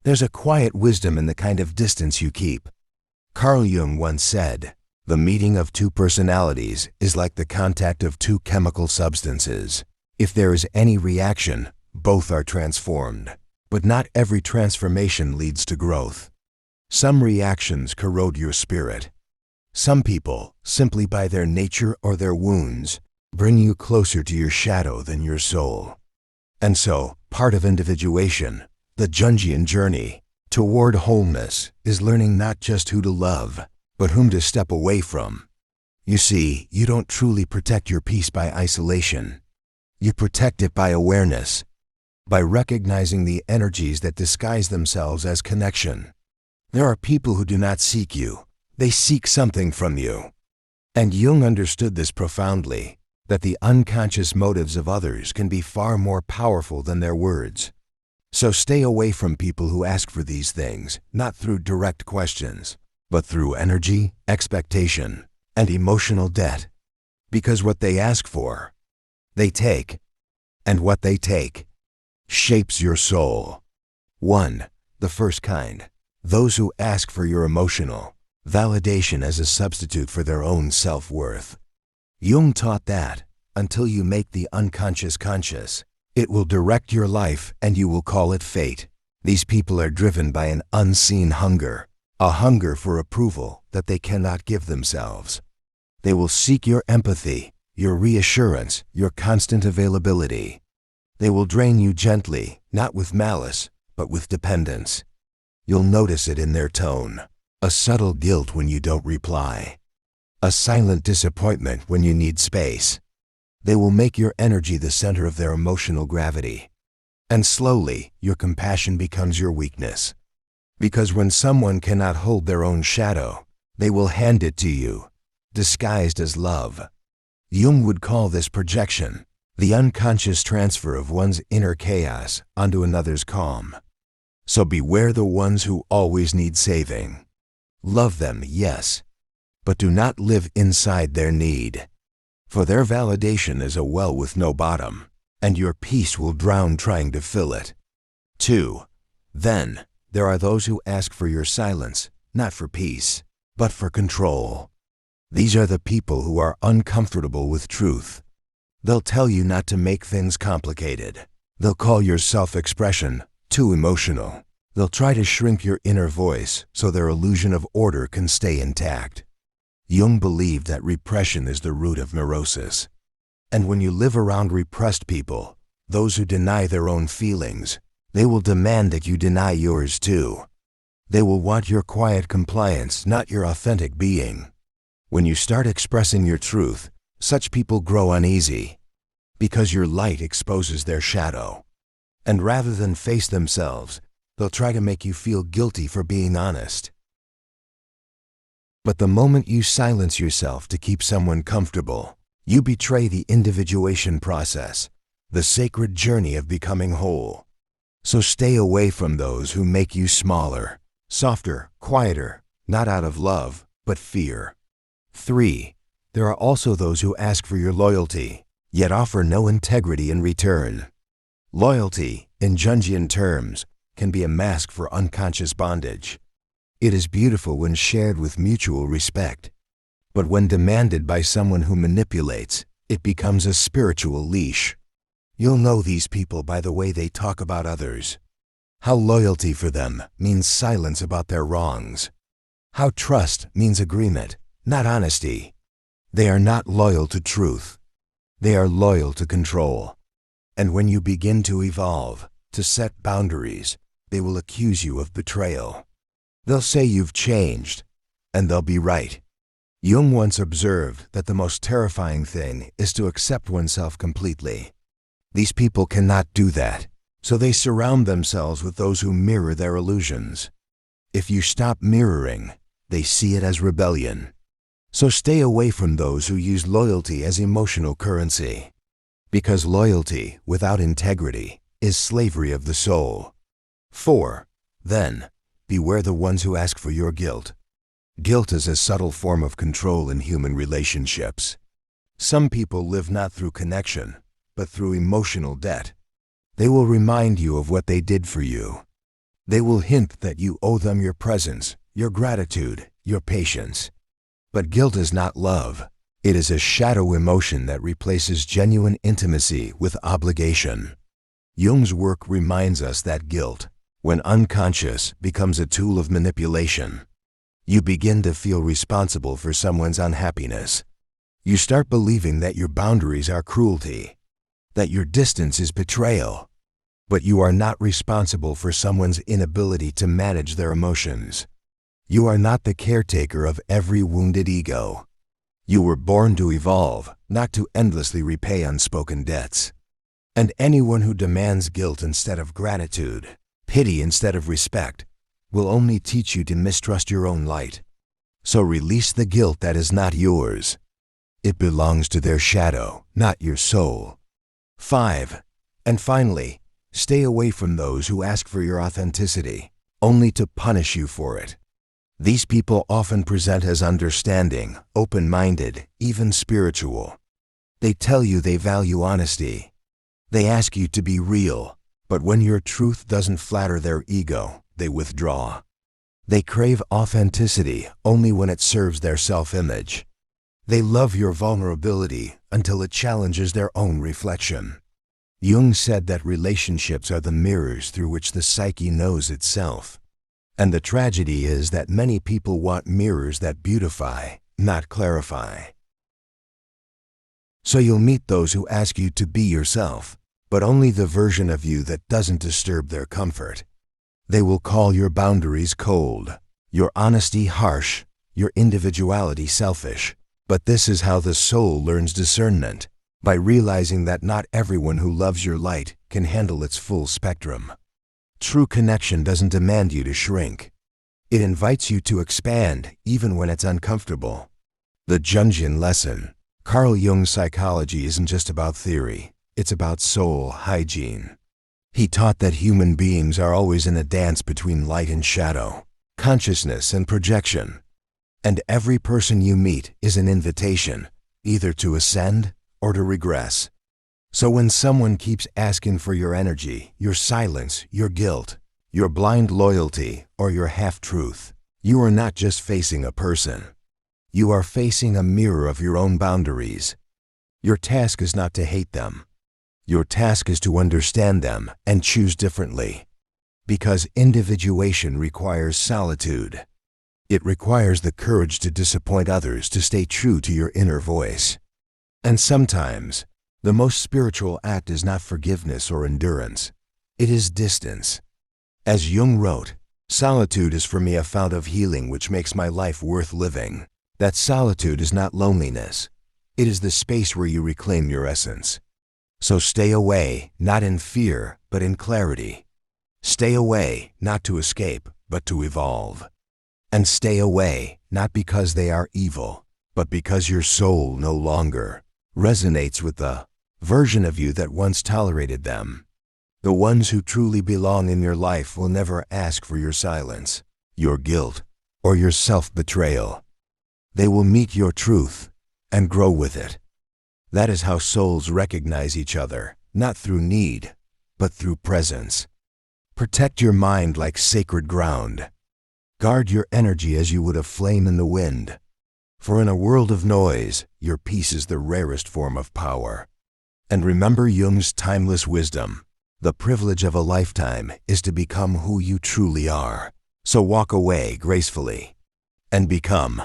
There's a quiet wisdom in the kind of distance you keep. Carl Jung once said, "The meeting of two personalities is like the contact of two chemical substances. If there is any reaction, both are transformed. But not every transformation leads to growth. Some reactions corrode your spirit. Some people, simply by their nature or their wounds, bring you closer to your shadow than your soul." And so, part of individuation, the Jungian journey, toward wholeness, is learning not just who to love, but whom to step away from. You see, you don't truly protect your peace by isolation. You protect it by awareness, by recognizing the energies that disguise themselves as connection. There are people who do not seek you. They seek something from you. And Jung understood this profoundly, that the unconscious motives of others can be far more powerful than their words. So stay away from people who ask for these things, not through direct questions, but through energy, expectation, and emotional debt. Because what they ask for, they take. And what they take shapes your soul. 1. The first kind. Those who ask for your emotional validation as a substitute for their own self-worth. Jung taught that, until you make the unconscious conscious, it will direct your life and you will call it fate. These people are driven by an unseen hunger, a hunger for approval that they cannot give themselves. They will seek your empathy, your reassurance, your constant availability. They will drain you gently, not with malice, but with dependence. You'll notice it in their tone, a subtle guilt when you don't reply, a silent disappointment when you need space. They will make your energy the center of their emotional gravity. And slowly, your compassion becomes your weakness. Because when someone cannot hold their own shadow, they will hand it to you, disguised as love. Jung would call this projection, the unconscious transfer of one's inner chaos onto another's calm. So beware the ones who always need saving. Love them, yes, but do not live inside their need. For their validation is a well with no bottom, and your peace will drown trying to fill it. 2. Then, there are those who ask for your silence, not for peace, but for control. These are the people who are uncomfortable with truth. They'll tell you not to make things complicated. They'll call your self-expression too emotional. They'll try to shrink your inner voice so their illusion of order can stay intact. Jung believed that repression is the root of neurosis. And when you live around repressed people, those who deny their own feelings, they will demand that you deny yours too. They will want your quiet compliance, not your authentic being. When you start expressing your truth, such people grow uneasy, because your light exposes their shadow. And rather than face themselves, they'll try to make you feel guilty for being honest. But the moment you silence yourself to keep someone comfortable, you betray the individuation process, the sacred journey of becoming whole. So stay away from those who make you smaller, softer, quieter, not out of love, but fear. 3. There are also those who ask for your loyalty, yet offer no integrity in return. Loyalty, in Jungian terms, can be a mask for unconscious bondage. It is beautiful when shared with mutual respect. But when demanded by someone who manipulates, it becomes a spiritual leash. You'll know these people by the way they talk about others. How loyalty for them means silence about their wrongs. How trust means agreement, not honesty. They are not loyal to truth. They are loyal to control. And when you begin to evolve, to set boundaries, they will accuse you of betrayal. They'll say you've changed, and they'll be right. Jung once observed that the most terrifying thing is to accept oneself completely. These people cannot do that, so they surround themselves with those who mirror their illusions. If you stop mirroring, they see it as rebellion. So stay away from those who use loyalty as emotional currency. Because loyalty without integrity is slavery of the soul. 4. Then, beware the ones who ask for your guilt. Guilt is a subtle form of control in human relationships. Some people live not through connection, but through emotional debt. They will remind you of what they did for you. They will hint that you owe them your presence, your gratitude, your patience. But guilt is not love. It is a shadow emotion that replaces genuine intimacy with obligation. Jung's work reminds us that guilt, when unconscious, becomes a tool of manipulation. You begin to feel responsible for someone's unhappiness. You start believing that your boundaries are cruelty, that your distance is betrayal. But you are not responsible for someone's inability to manage their emotions. You are not the caretaker of every wounded ego. You were born to evolve, not to endlessly repay unspoken debts. And anyone who demands guilt instead of gratitude, pity instead of respect, will only teach you to mistrust your own light. So release the guilt that is not yours. It belongs to their shadow, not your soul. 5. And finally, stay away from those who ask for your authenticity, only to punish you for it. These people often present as understanding, open-minded, even spiritual. They tell you they value honesty. They ask you to be real, but when your truth doesn't flatter their ego, they withdraw. They crave authenticity only when it serves their self-image. They love your vulnerability until it challenges their own reflection. Jung said that relationships are the mirrors through which the psyche knows itself. And the tragedy is that many people want mirrors that beautify, not clarify. So you'll meet those who ask you to be yourself, but only the version of you that doesn't disturb their comfort. They will call your boundaries cold, your honesty harsh, your individuality selfish. But this is how the soul learns discernment, by realizing that not everyone who loves your light can handle its full spectrum. True connection doesn't demand you to shrink. It invites you to expand even when it's uncomfortable. The Jungian lesson. Carl Jung's psychology isn't just about theory, it's about soul hygiene. He taught that human beings are always in a dance between light and shadow, consciousness and projection. And every person you meet is an invitation, either to ascend or to regress. So when someone keeps asking for your energy, your silence, your guilt, your blind loyalty, or your half-truth, you are not just facing a person. You are facing a mirror of your own boundaries. Your task is not to hate them. Your task is to understand them and choose differently. Because individuation requires solitude. It requires the courage to disappoint others to stay true to your inner voice. And sometimes, the most spiritual act is not forgiveness or endurance. It is distance. As Jung wrote, solitude is for me a fount of healing which makes my life worth living. That solitude is not loneliness. It is the space where you reclaim your essence. So stay away, not in fear, but in clarity. Stay away, not to escape, but to evolve. And stay away, not because they are evil, but because your soul no longer resonates with the version of you that once tolerated them. The ones who truly belong in your life will never ask for your silence, your guilt, or your self-betrayal. They will meet your truth and grow with it. That is how souls recognize each other, not through need, but through presence. Protect your mind like sacred ground. Guard your energy as you would a flame in the wind. For in a world of noise, your peace is the rarest form of power. And remember Jung's timeless wisdom. The privilege of a lifetime is to become who you truly are. So walk away gracefully and become